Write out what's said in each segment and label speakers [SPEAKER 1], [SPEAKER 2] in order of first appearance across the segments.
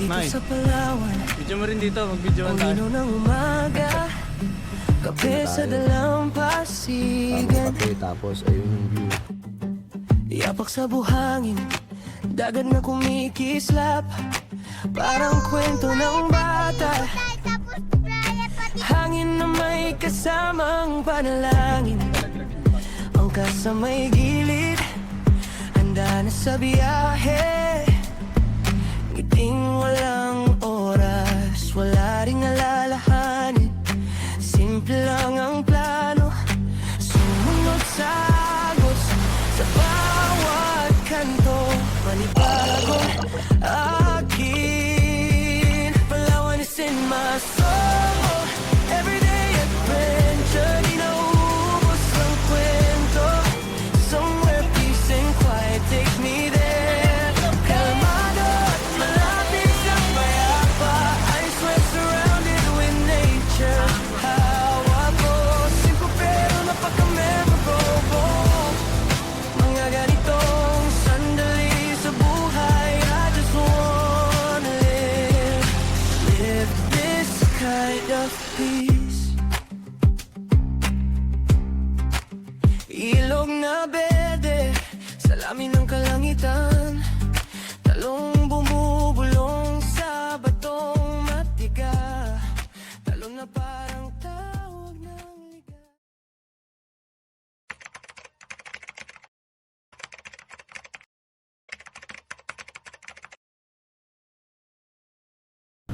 [SPEAKER 1] Nice.
[SPEAKER 2] sa Palawan,
[SPEAKER 1] Video mo rin dito, mag-video
[SPEAKER 2] ang
[SPEAKER 1] tayo.
[SPEAKER 2] linaw ng umaga, kape sa dalampasigan,
[SPEAKER 3] kape, tapos ayun yung view.
[SPEAKER 2] yapak sa buhangin, dagat na kumikislap, parang kwento ng bata. Hangin na may kasamang panalangin, ang kasamay gilid, handa na sa biyahe. Ngiting walang oras, wala ring alalahanin, simple lang ang plano, sumunod sa agos, sa bawat kanto, manibagong akin. Palawan is in my soul, everyday adventure, di naubos ang kwento, somewhere peace and quiet takes me there. Kalmado at malapit sa payapa, I swear surrounded with nature. Hawa ko, simple pero napaka-memorable, mga ganitong sandali sa buhay. I just wanna live this kind of peace. Ilog na berde, salamin ng kalangitan, talong bumubulong sa batong matiga, talong na parang tawag ng liga.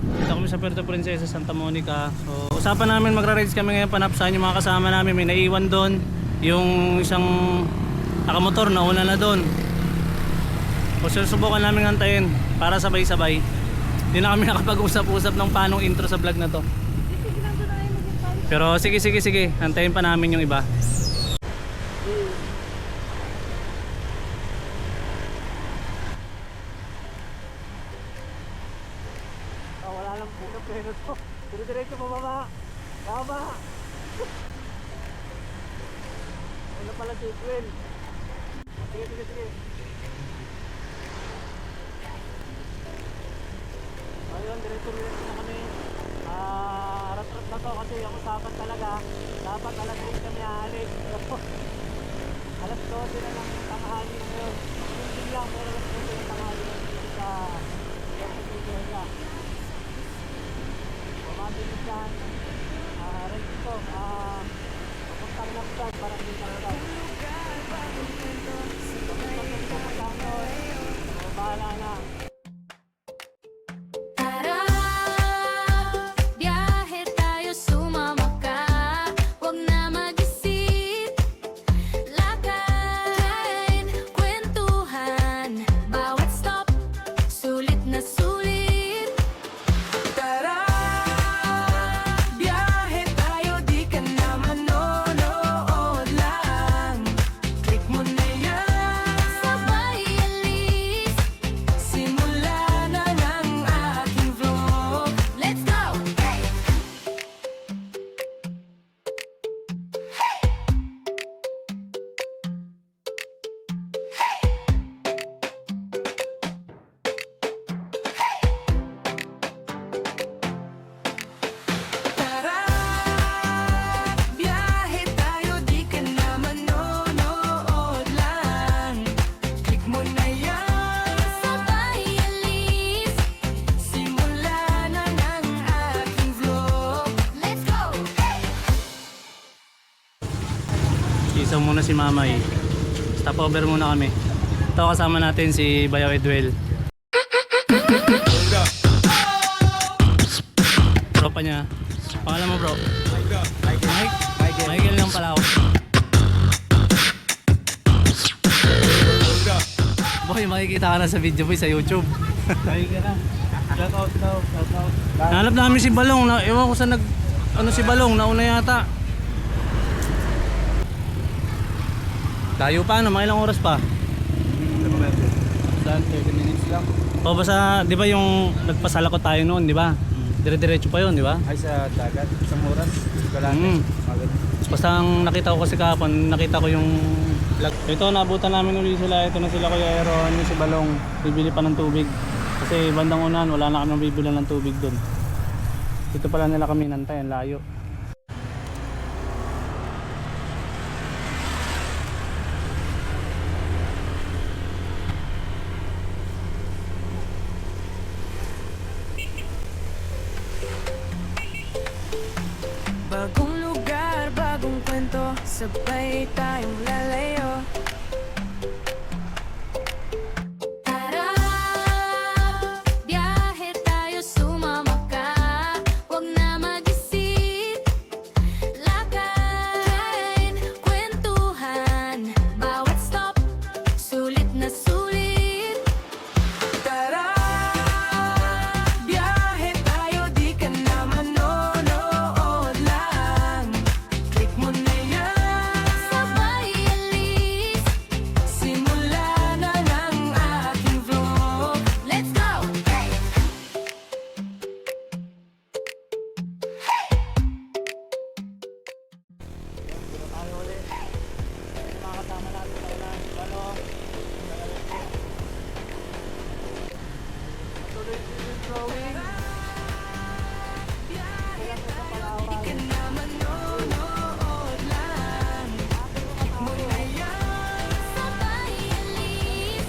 [SPEAKER 1] Dito kami sa Puerto Princesa, Santa Monica. So, usapan namin magra-rides kami ngayon, panapsahan yung mga kasama namin. May naiwan doon, yung isang nakamotor na una na doon. So, susubukan namin antayin para sabay-sabay. Hindi na kami nakapag-usap-usap ng paanong intro sa vlog na to. Pero sige, antayin pa namin yung iba. Wala lang po ng pleno to. Diretso pababa. Tama. Ano pala si Will? Sige. Ayun, diretso na kami. Harap-harap na to kasi ang usapan talaga, dapat alas 8 kami aalis. Alas 12 na lang yung tanghali ngayon. Hindi lang, pero alas 12 yung tanghali ngayon sa Puerto. Mabilis yan. Rin ito. Papuntang laptop para hindi laptop. Bahala na.
[SPEAKER 4] Tara, biyahe tayo, sumama ka. Huwag na mag-isip, lakad, kwentuhan. Bawat stop, sulit na sulit.
[SPEAKER 2] Tara, biyahe tayo, di ka na manonood lang. Click mo na yan,
[SPEAKER 4] Sabay alis,
[SPEAKER 2] simula na ng aking vlog.
[SPEAKER 4] let's go!
[SPEAKER 2] Tara, biyahe tayo, di ka na manonood lang. Click mo na yan,
[SPEAKER 4] Sabay alis,
[SPEAKER 2] simula na ng aking vlog.
[SPEAKER 4] let's go!
[SPEAKER 1] Isa muna si Mamay. Stop over muna kami. Ito kasama natin si Bayaw Edwel. Tropa niya. Pangalan mo bro? Mike? Michael lang pala ako. Boy, makikita ka na sa video boy sa YouTube.
[SPEAKER 3] Shout out daw, shout out.
[SPEAKER 1] Hanap namin si Balong. Ewan ko sa si Balong. Nauna yata. Tayo pa, mga ilang oras pa?
[SPEAKER 3] Saan? 30 minutes lang.
[SPEAKER 1] O basta, di ba yung nagpasalakot tayo noon, di ba? Dire-diretso pa yun, di ba?
[SPEAKER 3] Ay sa dagat, isang oras. Kalahati. Maganda.
[SPEAKER 1] Basta ang nakita ko kasi kahapon, nakita ko yung vlog. Ito, nabutan namin ulit sila. Ito na sila Kuya Aaron, yung si Balong. Bibili pa ng tubig. Kasi Kasi bandang unahan wala na kami bibilan ng tubig doon. Dito pala nila kami nantay, ang layo.
[SPEAKER 2] Bagong lugar, bagong kwento, sabay tayong lalayo.
[SPEAKER 4] Tara, biyahe tayo, sumama ka. Huwag na mag-isip, lakayin, kwentuhan. Bawat stop, sulit na sulit.
[SPEAKER 2] Tara, biyahe tayo, di ka na manonood lang. Click mo na yan,
[SPEAKER 4] Sabay alis,
[SPEAKER 2] simula na ng aking vlog.
[SPEAKER 4] let's go!
[SPEAKER 1] Tayo ulit. Mga kasama natin tayo na ano, tuloy yung drawing.
[SPEAKER 2] Biyahe tayo, di ka na manonood lang. Click mo na yan,
[SPEAKER 4] Sabay alis,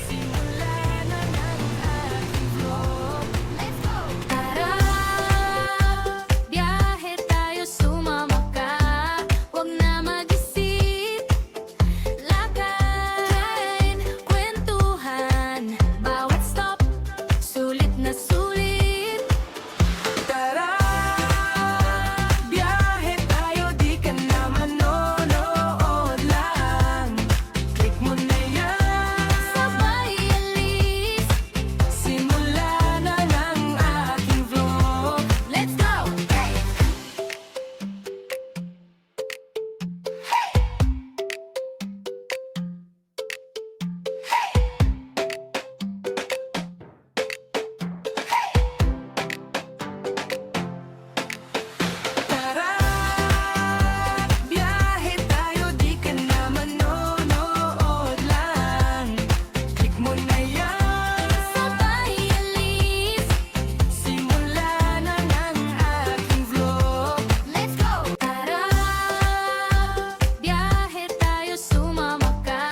[SPEAKER 2] simula na ng aking vlog.
[SPEAKER 4] let's go! Tara, biyahe tayo, sumama ka. Huwag na mag-isip, lakayin, kwentuhan. Bawat stop, sulit na sulit.
[SPEAKER 2] Tara, biyahe tayo, di ka na manonood lang. Click mo na yan,
[SPEAKER 4] Sabay alis,
[SPEAKER 2] simula na ng aking vlog.
[SPEAKER 4] let's go!
[SPEAKER 2] Tara, biyahe tayo, di ka na manonood lang. Click mo na yan,
[SPEAKER 4] Sabay alis,
[SPEAKER 2] simula na ng aking vlog.
[SPEAKER 4] let's go! Tara, biyahe tayo, sumama ka.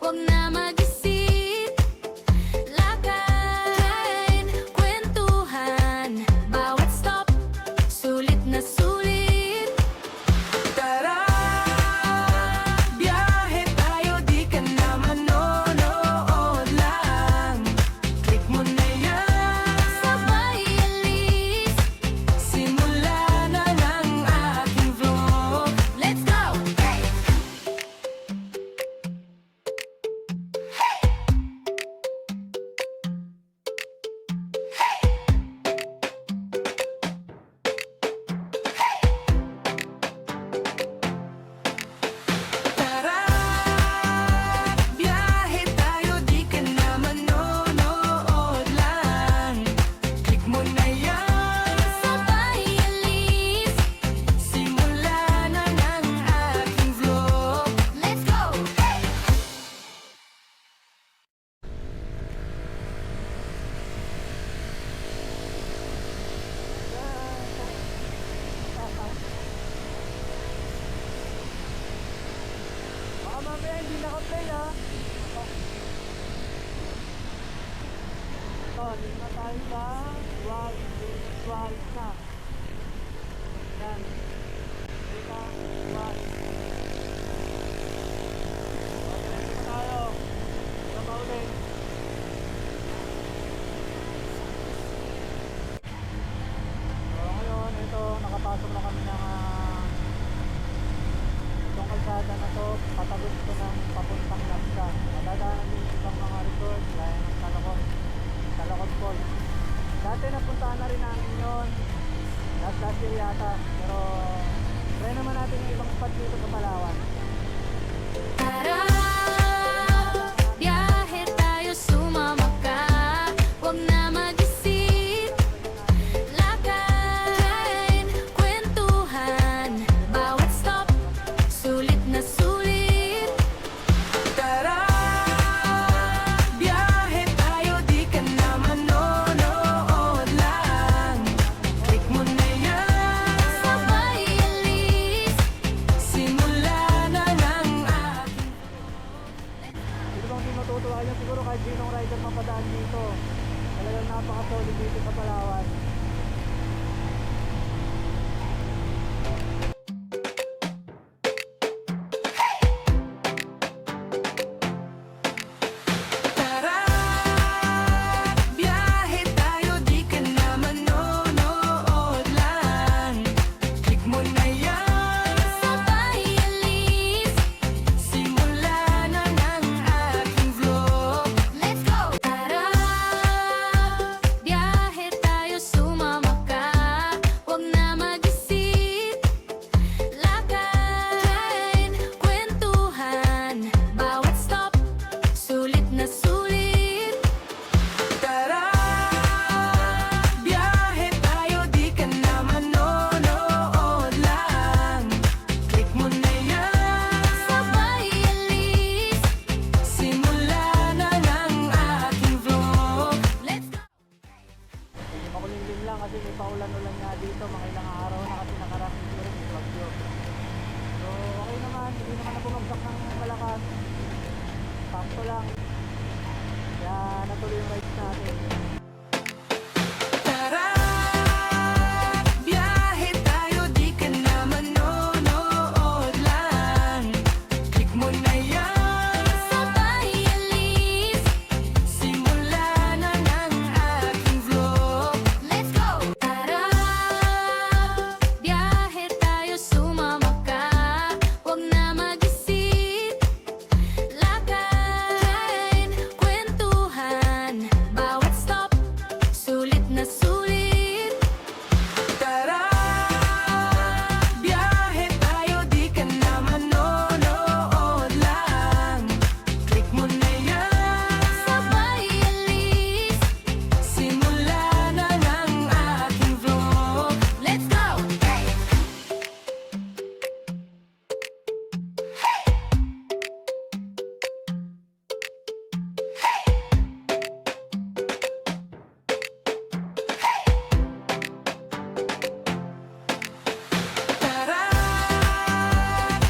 [SPEAKER 4] Huwag na mag-isip, lakayin, kwentuhan. Bawat stop, sulit na sulit.
[SPEAKER 2] Tara, biyahe tayo, di ka na manonood lang. Click mo na yan,
[SPEAKER 4] Sabay alis,
[SPEAKER 2] simula na ng aking vlog.
[SPEAKER 4] let's go!
[SPEAKER 2] Tara, biyahe tayo, di ka na manonood lang. Click mo na yan,
[SPEAKER 4] Sabay alis,
[SPEAKER 2] simula na ng aking vlog.
[SPEAKER 4] let's go!
[SPEAKER 3] Baka mamaya hindi naka-play ha. Ito, dito na tayo sa Suarez na. Yan. Dito, Suarez. Okay, dito tayo. Dito pa ulit. So ngayon, ito, nakapasok na kami ng itong kalsada na to, patagos ko ng papuntang Labsa. Madadaanan din yung ibang mga resort, gaya ng Calocot Falls. Dati napuntahan na rin namin yun, last year yata, pero try naman natin yung ibang spot dito sa Palawan.
[SPEAKER 4] Tara, biyahe tayo, sumama ka. Huwag na mag-isip, lakayin, kwentuhan. Bawat stop, sulit na sulit.
[SPEAKER 2] Tara, biyahe tayo, di ka na
[SPEAKER 3] matutuwa nyo siguro kahit sinong rider mapadaan dito. Talagang napaka-solid dito sa Palawan.
[SPEAKER 2] Tara, biyahe tayo, di ka na manonood lang. Click mo na yan,
[SPEAKER 4] Sabay alis,
[SPEAKER 2] simula na ng aking vlog.
[SPEAKER 4] let's go! Tara, biyahe tayo, sumama ka. Huwag na mag-isip, lakad, kwentuhan. Bawat stop, sulit na sulit.
[SPEAKER 2] Tara, biyahe tayo, di ka na manonood lang. Click mo na yan,
[SPEAKER 4] Sabay alis,
[SPEAKER 2] simula na ng aking vlog.
[SPEAKER 4] let's go!
[SPEAKER 3] Hindi makulimlim lang kasi may paulan-ulan nga dito. Mga ilang araw na kasi nakarating ko rin yung bagyo. So okay naman, hindi naman na bumagsak ng malakas. Sakto lang. Kaya natuloy yung rides natin.
[SPEAKER 2] Tara, biyahe tayo, di ka na manonood lang. Click mo na yan,
[SPEAKER 4] Sabay alis,
[SPEAKER 2] simula na ng aking vlog.
[SPEAKER 4] let's go! Tara, biyahe tayo, sumama ka. Huwag na mag-isip, lakad, kwentuhan. Bawat stop, sulit na sulit.
[SPEAKER 2] Tara, biyahe tayo, di ka na manonood lang. Click mo na yan,
[SPEAKER 4] Sabay alis,
[SPEAKER 2] simula na ng aking vlog.
[SPEAKER 4] let's go!
[SPEAKER 2] Tara,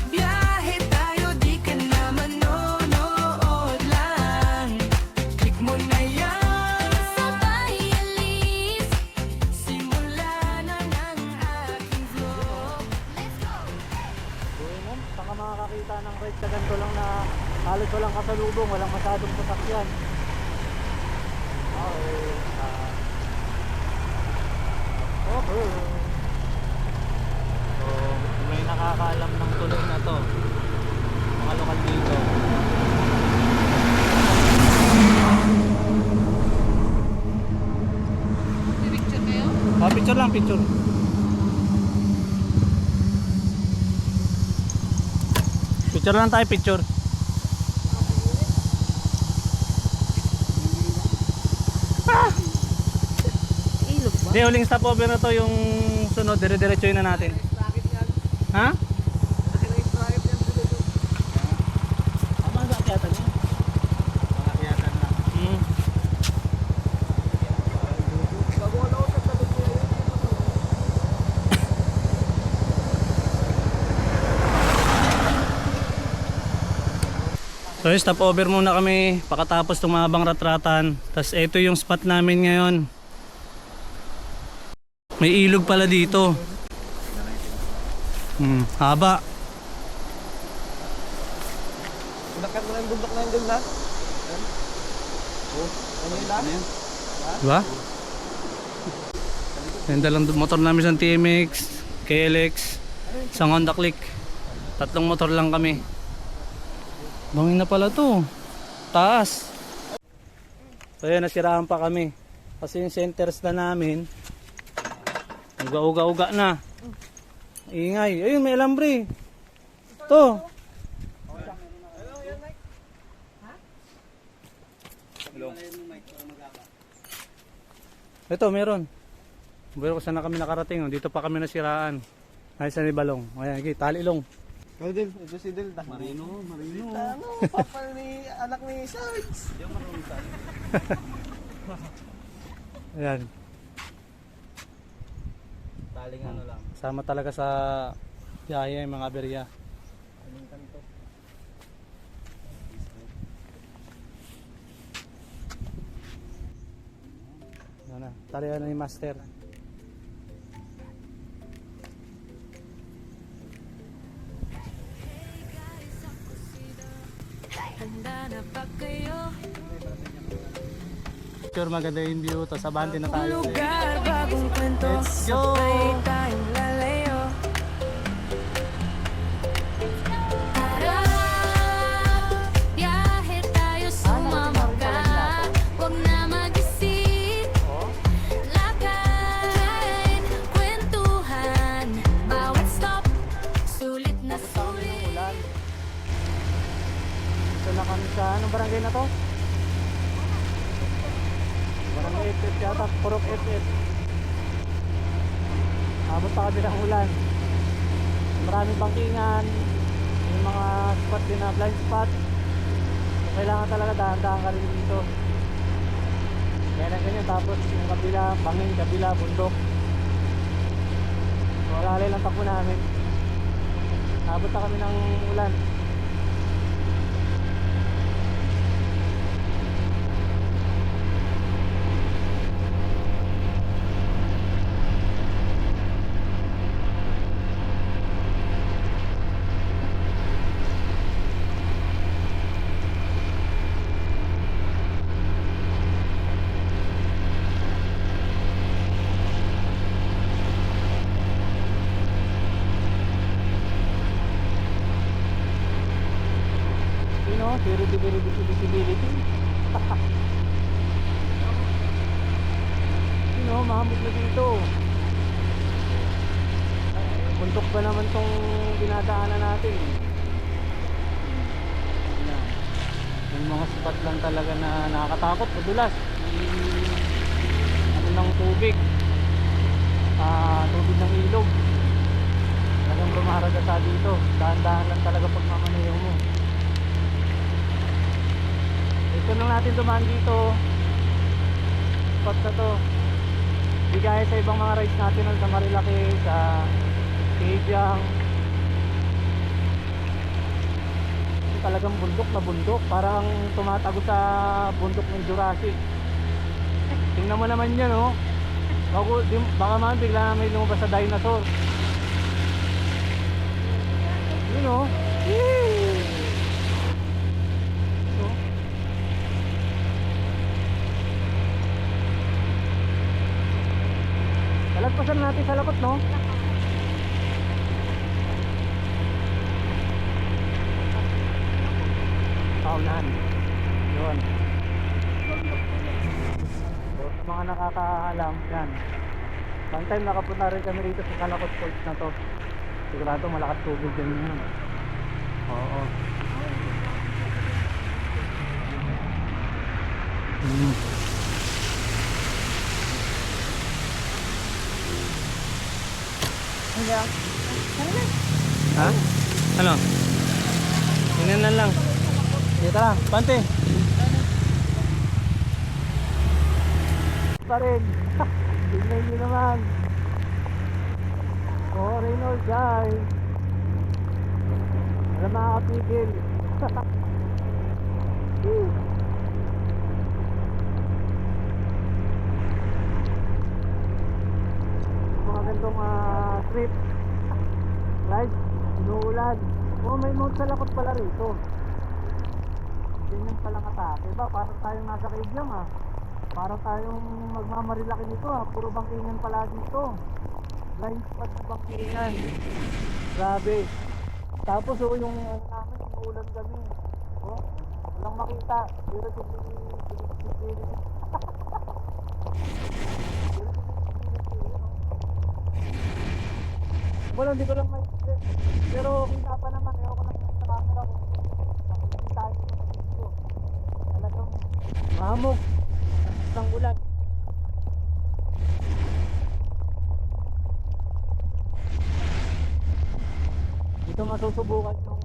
[SPEAKER 2] biyahe tayo, di ka na manonood lang. Click mo na yan,
[SPEAKER 4] Sabay alis,
[SPEAKER 2] simula na ng aking vlog.
[SPEAKER 4] let's go!
[SPEAKER 3] Buhay mo, saan ka makakakita ng ride sa ganito lang na halos walang kasalubong, walang masyadong sasakyan. Okay.
[SPEAKER 1] So, may nakakaalam ng tuloy na to. Mga lokal dito.
[SPEAKER 4] Picture kayo?
[SPEAKER 1] Picture lang, picture. Picture lang tayo, picture. Hindi, huling stopover na to, yung sunod, dire-diretsuin na natin. Ha? Tama sa akyatan niya. Akyatan lang. So stop over muna kami pakatapos tumabang ratratan. Tapos ito yung spot namin ngayon. May ilog pala dito. Haba.
[SPEAKER 3] Bulakan mo na yung bundok na yun dun na. Ano yun na?
[SPEAKER 1] Diba? Yung dalang motor namin sa TMX, KLX, isang Honda Click. 3 motor lang kami. Bangin na pala to. Taas. So yun, nasirahan pa kami. Kasi yung centers na namin, uga-uga na. Ingay. Ayun, may alambre. To. Ito, meron. Pero kung saan na kami nakarating, dito pa kami nasiraan. Ay, sa ni Balong. Ayan, okay, talilong.
[SPEAKER 3] Ikaw Del, ito si Del. Marino. Ano, papa ni, anak ni Sarge. Yung marunong tayo.
[SPEAKER 1] Ayan.
[SPEAKER 3] Taling ano lang.
[SPEAKER 1] Sama talaga sa biyahe yung mga aberya. talian ni Master.
[SPEAKER 4] Handa na ba kayo?
[SPEAKER 1] Sure, maganda yung view. Tapos abante na tayo.
[SPEAKER 2] Lugar, bagong kwento.
[SPEAKER 1] Let's go!
[SPEAKER 2] Sabay tayong lalayo.
[SPEAKER 4] Tara, biyahe tayo, sumama ka. Huwag na mag-isip. Lakad, kwentuhan. Bawat stop, sulit na sulit.
[SPEAKER 3] Ulan. Ito na kami sa, anong barangay na to? Barangay FF yata, Purok FF. Abot pa kami ng ulan. Maraming bangkingan. May mga spot din na blind spot. So, kailangan talaga dahan-dahan ka rin dito. Kaya lang ganyan, tapos yung kabila, bangin, kabila, bundok. So, alalay lang takbo namin. Abot na kami ng ulan. Visibility. Mahamog na dito. Bundok ba naman tong dinadaanan natin? Yung mga spot lang talaga na nakakatakot, madulas. Ano ng tubig, tubig ng ilog. Talagang lumaharaga sa dito. Dahan-dahan lang talaga pag mamanayaw mo. Ito lang natin dumaan dito. Spot na to. Di gaya sa ibang mga rides natin sa Marilaki, sa Kejang. Talagang bundok na bundok. Parang tumatago sa bundok ng Jurassic. Tingnan mo naman yan, oh. Baka man bigla na may lumabas sa dinosaur. Yun, oh. Yee! Lagpasan natin sa lakot, no? Paunan. Yun. So, sa mga nakakaalam, yan. One time nakapunta rin kami rito sa Calacot Falls na to. Sigurado malakas tubig din yun. Oo. Ha? Ano? Tingnan na lang. Dito lang, pante. Pa rin. Tingnan nyo naman. Oh, Reynolds, guys. Wala makakapigil. Mga gantong trip ride, inuulan. Oh, may mode sa lakot pala rito. Ganyan palang atake ba? Parang tayong nasa Kaibyang, ah. Parang tayong magmamarilaki nito, ah. Puro bangkingan pala dito. Blind spot na bangkingan. Grabe. Tapos oh, yung ano namin, inuulan kami. Oh, walang makita. Pero wala, hindi ko lang may pero kita pa naman, ewan ko lang sa camera kung nakikita nyo dito. Talagang mahamog ng ulan. Dito masusubukan yung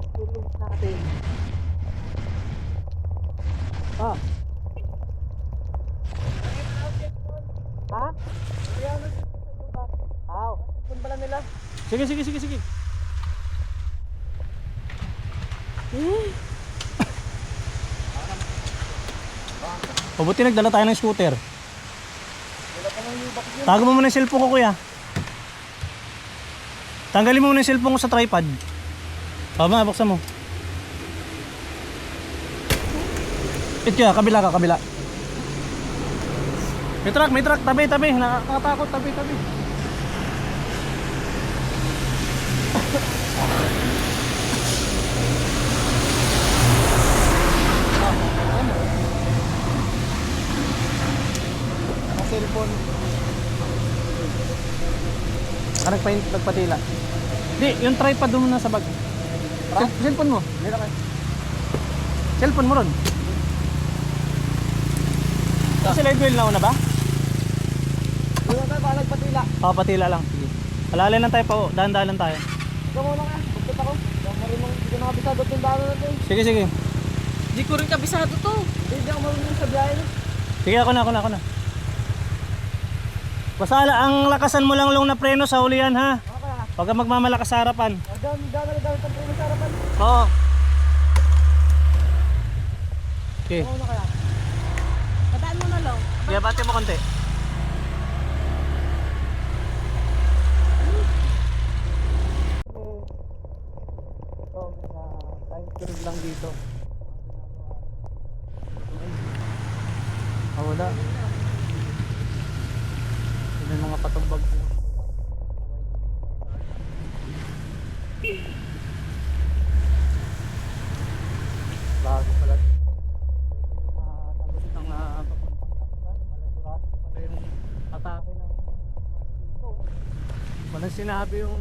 [SPEAKER 3] experience natin. Ha? Saan pala nila? Sige.
[SPEAKER 1] O buti nagdala tayo ng scooter. Tago mo muna yung cellphone ko, kuya. Tanggalin mo muna yung cellphone ko sa tripod. O ba, buksan mo. Ito ka, kabila ka, kabila. May truck, tabi, nakakatakot, tabi.
[SPEAKER 3] Ang cellphone.
[SPEAKER 1] Nagpatila. Di, yung tripod doon muna sa bag. Cellphone mo.
[SPEAKER 3] Dito kayo.
[SPEAKER 1] Cellphone mo ron. Kasi live wheel na una ba?
[SPEAKER 3] Dito tayo, baka nagpatila.
[SPEAKER 1] Oo, patila lang. Sige. Alalay lang tayo pa, dahan-dahan lang tayo.
[SPEAKER 3] Ikaw muna kaya, pagkita ko. Hindi ko nakabisado itong daanan natin.
[SPEAKER 1] Sige.
[SPEAKER 5] Di ko rin kabisado to.
[SPEAKER 3] Hindi ako marunong sa biyahe.
[SPEAKER 1] Sige, ako na. Basta ang lakasan mo lang long na preno sa hulihan ha.
[SPEAKER 3] Okay.
[SPEAKER 1] Huwag kang magmamalakas sa harapan.
[SPEAKER 3] Gano'n ang preno sa harapan.
[SPEAKER 1] Oo. Okay.
[SPEAKER 3] Ikaw na kaya.
[SPEAKER 5] Padaan mo na lang.
[SPEAKER 1] Kaya bati mo konti.
[SPEAKER 3] Time curve lang dito.
[SPEAKER 1] Wala. Yun yung mga patumbag po. Bago pala. Tagot ng papuntang laksan. Malagurado pala yung atake ng dito. Walang sinabi yung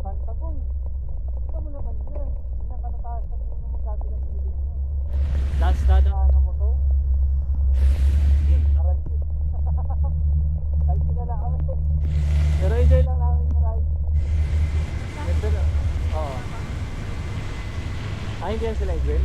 [SPEAKER 1] Santa Boy. Ito mo naman yan. Hindi na katataas sa puno magkabilang bilid mo. Das dadaanan mo to. Pero enjoy lang namin yung ride. Ganda na. Oo. Hindi yan sila Edwin?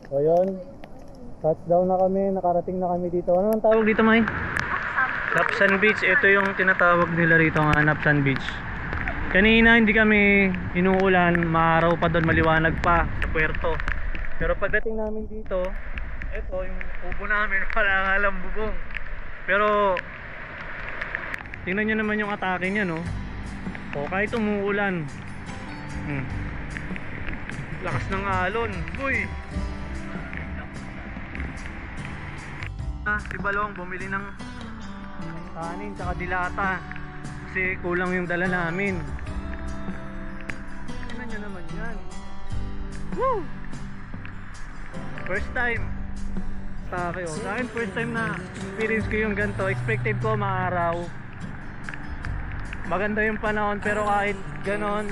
[SPEAKER 1] So yun, touchdown na kami, nakarating na kami dito. Ano ang tawag dito, May? Napsan Beach. Ito yung tinatawag nila rito nga, Napsan Beach. Kanina hindi kami inuulan, maaraw pa doon, maliwanag pa sa puerto. Pero pagdating namin dito, ito yung kubo namin, wala nga lang bubong. Pero tingnan nyo naman yung atake niya, no? O kahit umuulan, lakas ng alon, boy. Si Balong bumili ng kanin tsaka dilata kasi kulang yung dala namin. Tingnan nyo naman yan. Woo! First time atake, oh. Sa akin first time na experience ko yung ganito. Expected ko maaraw, maganda yung panahon, pero kahit ganon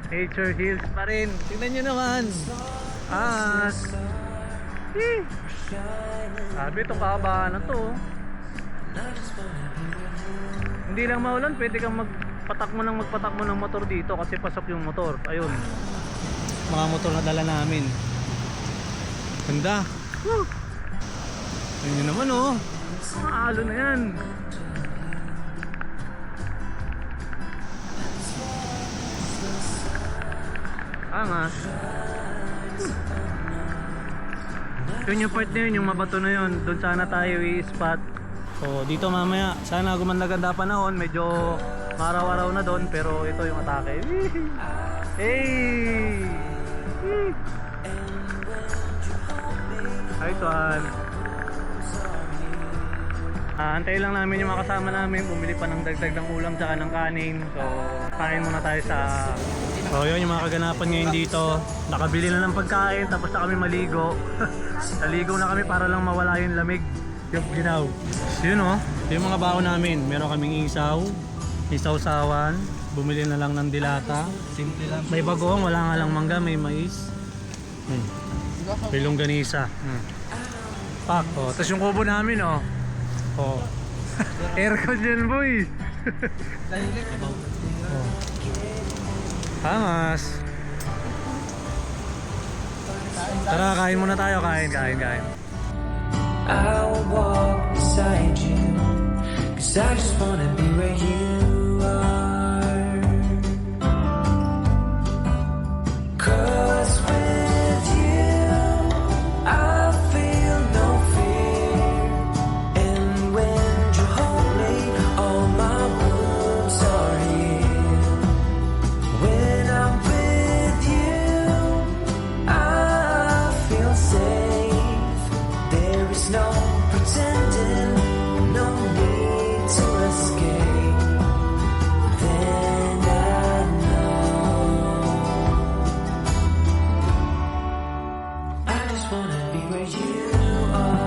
[SPEAKER 1] nature heals pa rin. Tingnan nyo naman. Sabi itong kahabaan na to. Hindi lang maulan, pwede kang magpatak mo ng motor dito kasi pasok yung motor. Ayun, mga motor na dala namin. Ganda. Woo! Ayun yun naman, oh. Mga alon na yan. Angas. Yun yung part na yun, yung mabato na yun. Doon sana tayo i-spot. So dito mamaya, sana gumanda-ganda panahon. Medyo maraw-araw na doon, pero ito yung atake. Hey! Hi Tuan. Antayin lang namin yung mga kasama namin. Bumili pa ng dagdag ng ulam tsaka ng kanin. So kain muna tayo sa... So yun yung mga kaganapan ngayon dito. Nakabili na ng pagkain, tapos na kami maligo. Naligo na kami para lang mawala yung lamig. Yung ginaw. So yun, oh, yung mga baon namin. Meron kaming isaw-sawan. Bumili na lang ng dilata. Simple lang. May bagoong, wala nga lang mangga, may mais. May longganisa. Pak, oh. Tapos yung kubo namin, oh. Oh. Aircon dyan, boy. Oh. Hangas. Tara, kain muna tayo. Kain.
[SPEAKER 2] I will walk beside you, 'cause I just wanna be where you are. 'Cause with you, I feel no fear. And when you hold me, all my wounds are healed. When I'm with you, I feel safe. There is no pretending, no need to escape. Then I know I just wanna be where you are.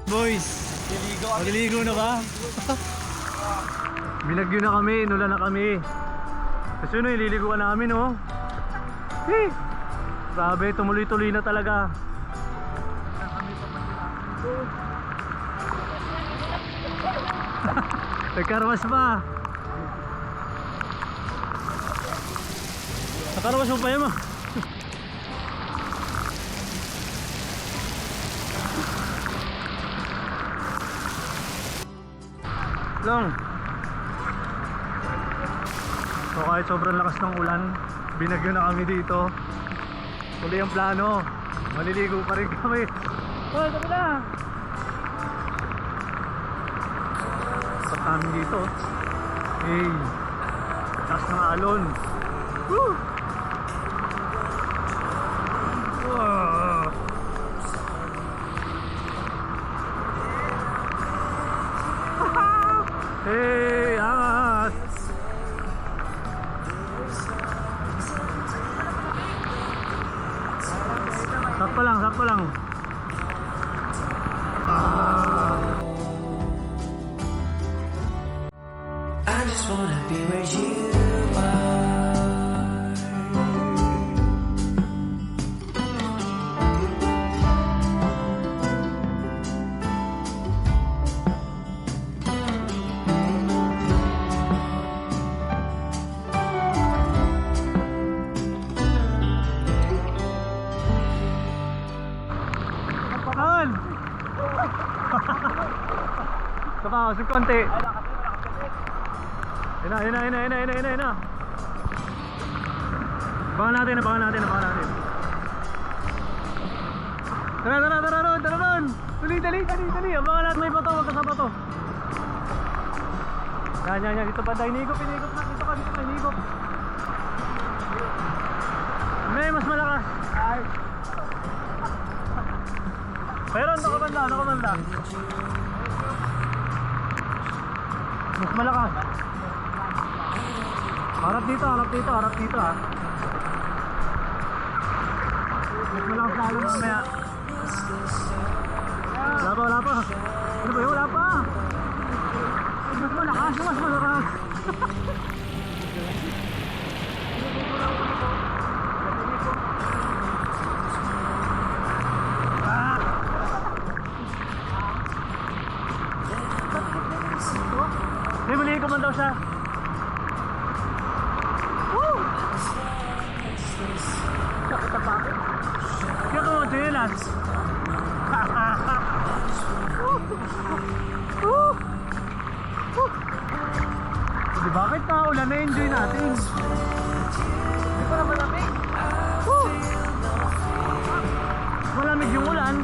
[SPEAKER 1] Boys, magliligo na ba? Binagyo na kami, inulan na kami. Kasi yun, ililiguan namin, oh. Hey! Grabe, tumuloy-tuloy na talaga. Nagkarwas pa. Nakarwas mo pa yun, ah. Long. So kahit sobrang lakas ng ulan, binagyo na kami dito. Tuloy ang plano. Maliligo pa rin kami. Oh, sabi na. Stop namin dito. Hey. Lakas ng alon. Woo! Wow. Hey, angas! Sakto lang.
[SPEAKER 2] I just wanna be where you are.
[SPEAKER 1] An! Sabaw, sa konti. Ina. Abangan natin. Tara ron. Dali. Abangan natin, may bato, wag ka sa bato. Yan. Dito banda, inigop na. Dito ka, inigop. May mas malakas. Ay. Meron, nakabanda. Mas malakas. Harap dito ah. Mas malakas lalo mamaya. Wala pa. Ano ba yun? Wala pa. Mas malakas. May mali ko man daw siya. Woo! Sakit pa ako. Kaya ko mga chilas. Di bakit pa ulan na enjoy natin? Di pa na malamig. Malamig yung ulan.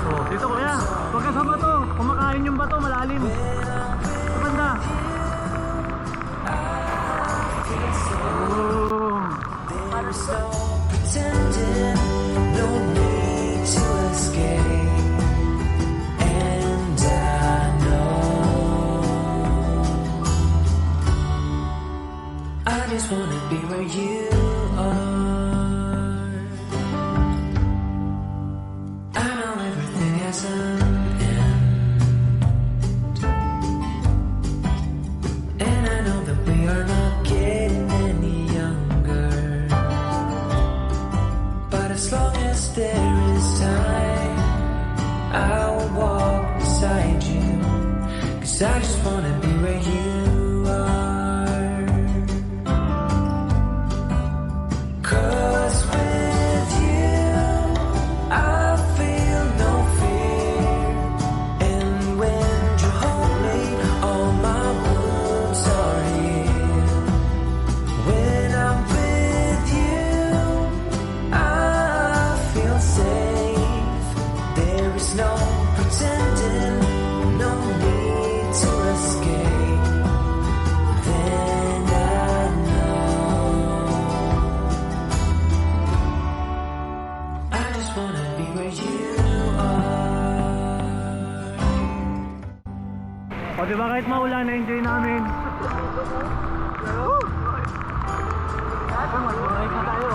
[SPEAKER 1] Oh, dito kuya. Huwag ka sa bato. Kumakain yung bato, malalim. Sa banda. Oh.
[SPEAKER 2] There's no pretending, no need to escape. And I know I just wanna be where you are. I know everything has an end, and I know that we are not getting any younger. But as long as there is time, I will walk beside you. 'Cause I just wanna be where you are. 'Cause with you I feel no fear. And when you hold me, all my wounds are healed. When I'm with you, I feel safe. There is no pretending, no need to escape. Then I know I just wanna be where you are.
[SPEAKER 1] O diba kahit maulan, na-enjoy namin.
[SPEAKER 3] Mag-ride na tayo.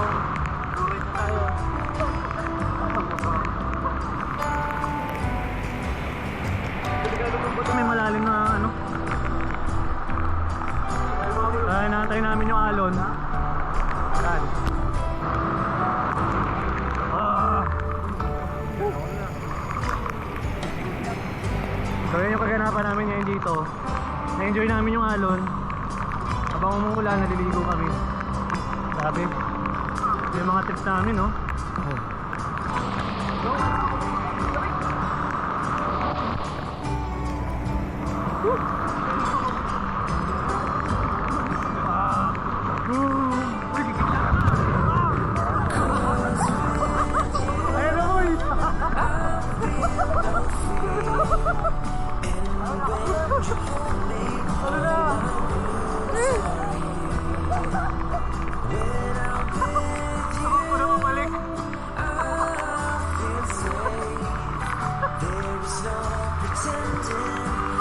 [SPEAKER 3] Mag-ride na tayo.
[SPEAKER 1] May malalim na ano. Ay, naantay namin yung alon. Yan. So yun yung kaganapan namin ngayon dito. Na-enjoy namin yung alon. Habang umuulan, naliligo kami. Sabi, yung mga trips namin, no? Oh.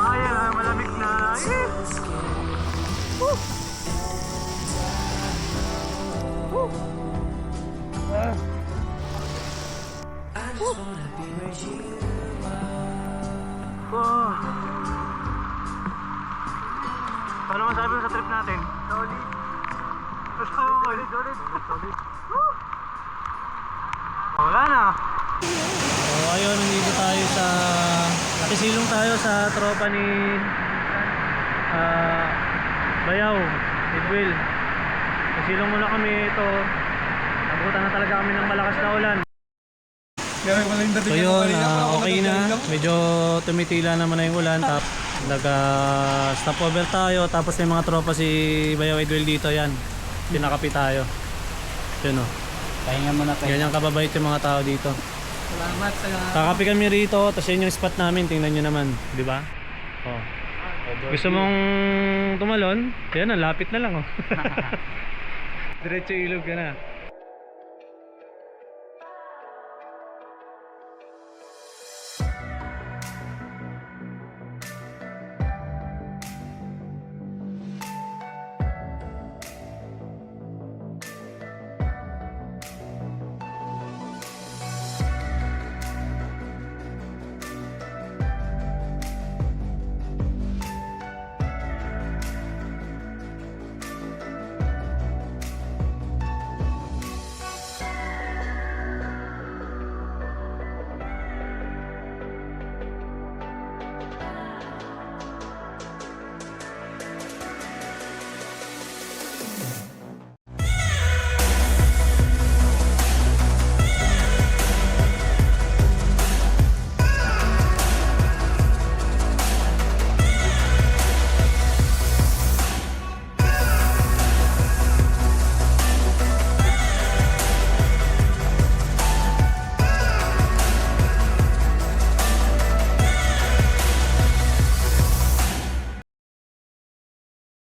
[SPEAKER 1] Ayan, malamig na.
[SPEAKER 2] I just wanna be where you
[SPEAKER 1] Oh. Paano masabi mo sa trip natin? Solid. Solid. Wala na. So ayun, nandito tayo sa nakisilong tayo sa tropa ni Bayaw, Edwil. Nakisilong muna kami ito. Nabutan na talaga kami ng malakas na ulan. So yun, okay na. Medyo tumitila naman na yung ulan. Nag-stopover tayo. Tapos may mga tropa si Bayaw Edwil dito. Yan, pinakapi tayo. Yun o.
[SPEAKER 3] Pahinga muna tayo.
[SPEAKER 1] Ganyan kababait yung mga tao dito.
[SPEAKER 3] Salamat sa...
[SPEAKER 1] Kakapi kami rito. Tapos yun yung spot namin. Tingnan nyo naman. Diba? Oh. Gusto mong tumalon? Yan, lapit na lang oh. Diretso ilog ka na.